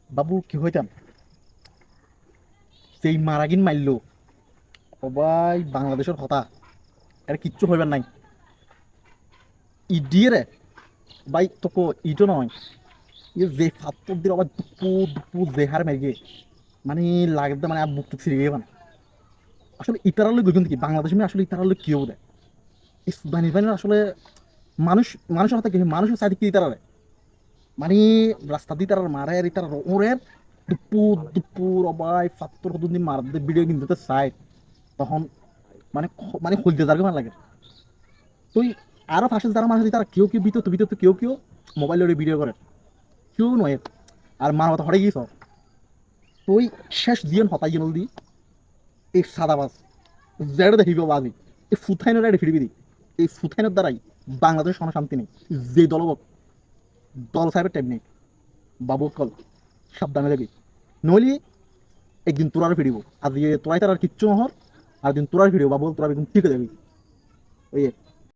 বাবু কি হইতাম সেই মারাগিন মারলো সবাই বাংলাদেশের কথা এটা কিচ্ছু হইবার নাই ইডিয়ে রে ভাই তোকে ইটো নয় যে ফাত্তর দিন আবার দুপু দুপু জেহার মেরে মানে লাগতে মানে আর বুক টুক ছিঁড়ে গিয়ে মানে আসলে ইতারালে গই কিন্তু কি বাংলাদেশ মানে আসলে ইতারালে কি হবে এই সুদানি বাহিনীর আসলে মানুষ মানুষের কথা কি মানুষের সাইডে কি ইতারা মানে রাস্তা দিয়ে তারা মারে আর তারা ওরে দুপুর দুপুর অবাই ফাত্তর কতদিন মারতে ভিডিও কিনতে চাই তখন মানে মানে খুলতে যার কেমন লাগে তুই আরো ফাঁসে যারা মানুষ তারা কেউ কেউ বিতত বিতত কেউ কেউ মোবাইলের ভিডিও করে কেউ নয় আর মার মতো হরে গিয়েছ তুই শেষ জীবন হতাই গেল দি এই সাদাবাজ জেড়ে দেখিব বাজি এই ফুথাইনের এটা ফিরবি দি এই ফুথাইনের দ্বারাই বাংলাদেশের কোনো শান্তি নেই যে দল সাহেবের টাইম নেই বাবু কল সাবধানে যাবি নইলে একদিন তোরার ফিরিব আর দিয়ে তোরাই তার আর কিচ্ছু নহর আর দিন তোরার ফিরিব বাবু তোরা একদম ঠিক যাবি ওই